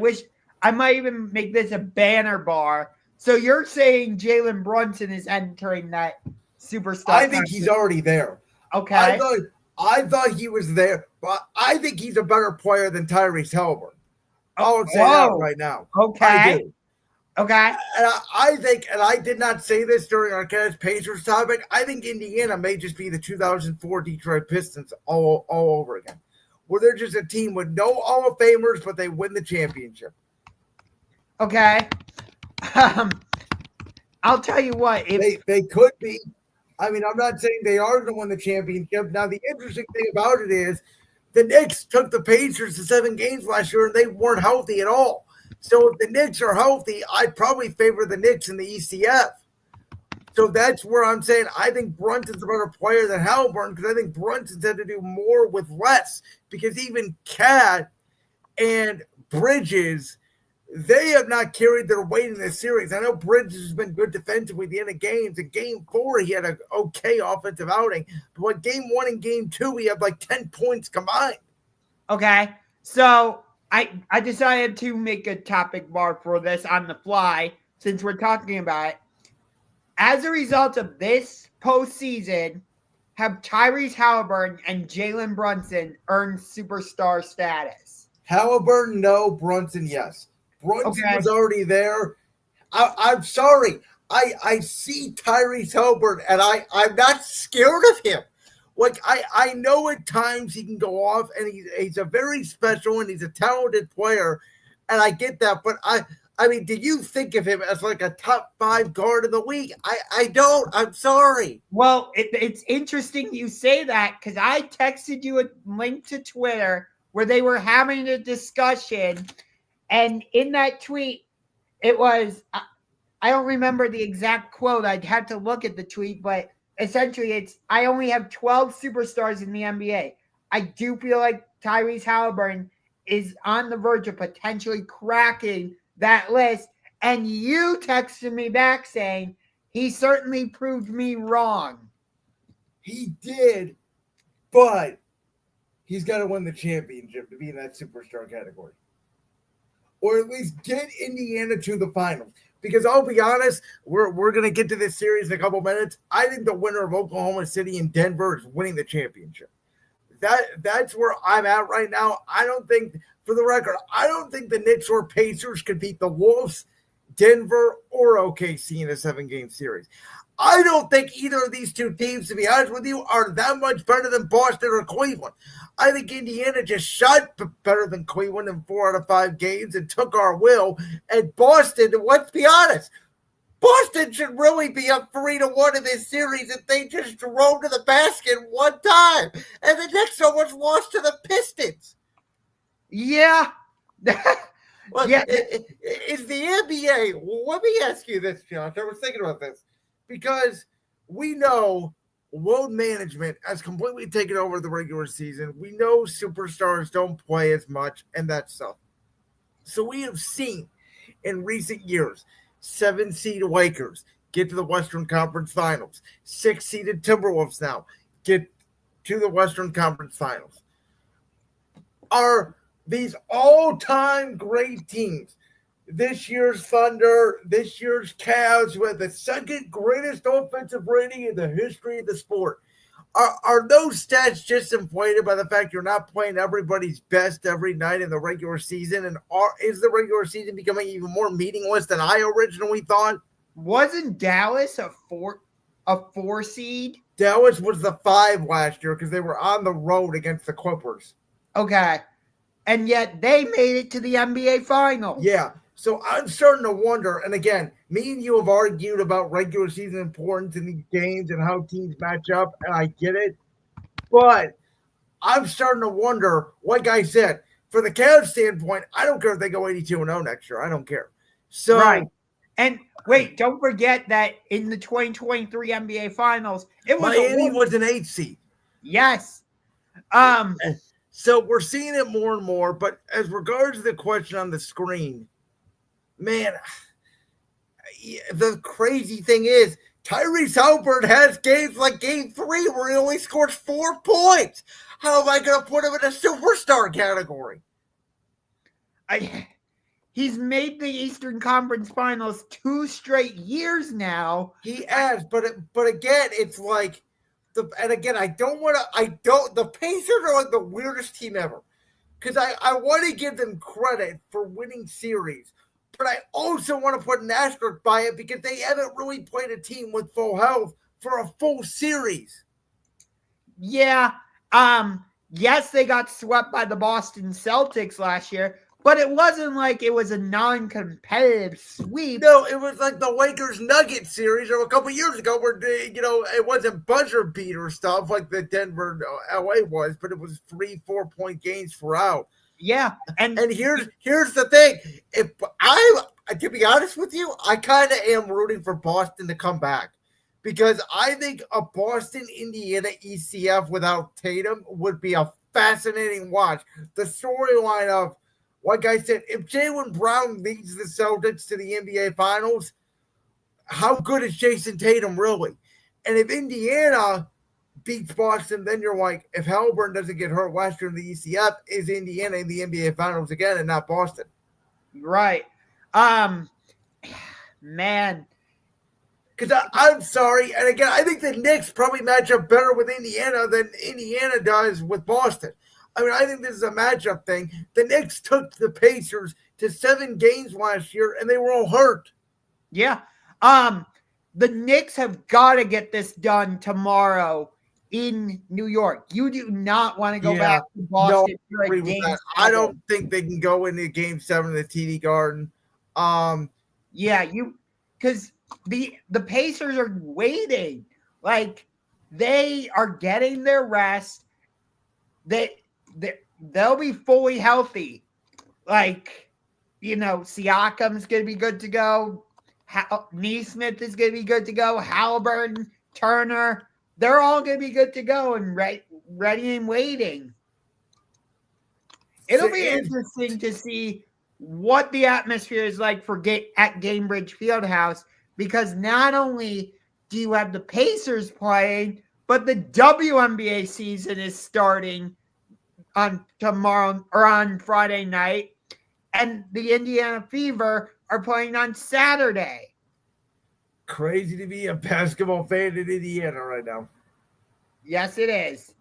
wish I might even make this a banner bar. So you're saying Jalen Brunson is entering that superstar? I think he's already there. Okay. I thought he was there, but I think he's a better player than Tyrese Haliburton. I'll say that right now. Okay. I do. Okay. And I think, and I did not say this during our Pacers topic, I think Indiana may just be the 2004 Detroit Pistons all over again, where they're just a team with no Hall of Famers, but they win the championship. Okay. I'll tell you what. If they could be. I mean, I'm not saying they are going to win the championship. Now, the interesting thing about it is the Knicks took the Pacers to 7 games last year, and they weren't healthy at all. So if the Knicks are healthy, I'd probably favor the Knicks in the ECF. So that's where I'm saying I think Brunson's a better player than Haliburton, because I think Brunson's had to do more with less, because even Cat and Bridges, they have not carried their weight in this series. I know Bridges has been good defensively at the end of games. In Game 4, he had an okay offensive outing. But in Game 1 and Game 2, he had like 10 points combined. Okay. So I decided to make a topic bar for this on the fly, since we're talking about it. As a result of this postseason, have Tyrese Haliburton and Jalen Brunson earned superstar status? Haliburton, no. Brunson, yes. Brunson was already there. I'm sorry. I see Tyrese Haliburton, and I'm not scared of him. Like, I know at times he can go off, and he's a very special, and he's a talented player, and I get that. But I mean, do you think of him as like a top 5 guard in the league? I don't. I'm sorry. Well, it's interesting you say that, because I texted you a link to Twitter where they were having a discussion. And in that tweet, it was, I don't remember the exact quote. I'd have to look at the tweet, but essentially it's, I only have 12 superstars in the NBA. I do feel like Tyrese Haliburton is on the verge of potentially cracking that list. And you texted me back saying, he certainly proved me wrong. He did, but he's got to win the championship to be in that superstar category. Or at least get Indiana to the finals. Because I'll be honest, we're going to get to this series in a couple minutes. I think the winner of Oklahoma City and Denver is winning the championship. That's where I'm at right now. I don't think, for the record, I don't think the Knicks or Pacers could beat the Wolves, Denver, or OKC in a 7-game series. I don't think either of these two teams, to be honest with you, are that much better than Boston or Cleveland. I think Indiana just shot better than Cleveland in 4 out of 5 games and took our will. And Boston, let's be honest, Boston should really be up 3-1 in this series if they just drove to the basket one time. And the Knicks almost lost to the Pistons. Yeah. Well, yeah. Is the NBA, let me ask you this, Josh. I was thinking about this. Because we know load management has completely taken over the regular season. We know superstars don't play as much and that stuff. So we have seen in recent years 7-seed Lakers get to the Western Conference Finals. 6-seeded Timberwolves now get to the Western Conference Finals. Are these all-time great teams? This year's Thunder, this year's Cavs, who had the second greatest offensive rating in the history of the sport. Are those stats just inflated by the fact you're not playing everybody's best every night in the regular season? And is the regular season becoming even more meaningless than I originally thought? Wasn't Dallas a 4 seed? Dallas was the 5 last year because they were on the road against the Clippers. Okay. And yet they made it to the NBA Finals. Yeah. So I'm starting to wonder, and again, me and you have argued about regular season importance in these games and how teams match up, and I get it. But I'm starting to wonder, like I said, for the Cavs standpoint, I don't care if they go 82-0 next year. I don't care. So, right. And wait, don't forget that in the 2023 NBA Finals, it was Miami was an 8 seed. Yes. So we're seeing it more and more, but as regards to the question on the screen, man, the crazy thing is Tyrese Haliburton has games like Game 3 where he only scores 4 points. How am I going to put him in a superstar category? He's made the Eastern Conference Finals 2 straight years now. He has, but again, it's like the Pacers are like the weirdest team ever. Because I want to give them credit for winning series, but I also want to put an asterisk by it because they haven't really played a team with full health for a full series. Yeah. Yes, they got swept by the Boston Celtics last year, but it wasn't like it was a non-competitive sweep. No, it was like the Lakers Nuggets series of a couple years ago where it wasn't buzzer beater stuff like the Denver LA was, but it was 3-4 point games throughout. Yeah, and here's the thing: if to be honest with you, I kind of am rooting for Boston to come back because I think a Boston Indiana ECF without Tatum would be a fascinating watch. The storyline of, like I said, if Jalen Brown leads the Celtics to the NBA Finals, how good is Jason Tatum really? And if Indiana beats Boston, then you're like, if Haliburton doesn't get hurt last year in the ECF, is Indiana in the NBA Finals again and not Boston? Right. Man. Because I'm sorry, and again, I think the Knicks probably match up better with Indiana than Indiana does with Boston. I mean, I think this is a matchup thing. The Knicks took the Pacers to 7 games last year, and they were all hurt. Yeah. The Knicks have got to get this done tomorrow in New York. You do not want to go back to Boston. No, I don't think they can go into Game 7 of the TD Garden. Because the Pacers are waiting. Like, they are getting their rest. They'll be fully healthy. Like, Siakam's going to be good to go. Neesmith is going to be good to go. Haliburton, Turner, they're all going to be good to go and ready and waiting. It'll be interesting to see what the atmosphere is like at Gainbridge Fieldhouse, because not only do you have the Pacers playing, but the WNBA season is starting on tomorrow or on Friday night, and the Indiana Fever are playing on Saturday. Crazy to be a basketball fan in Indiana right now. Yes, it is.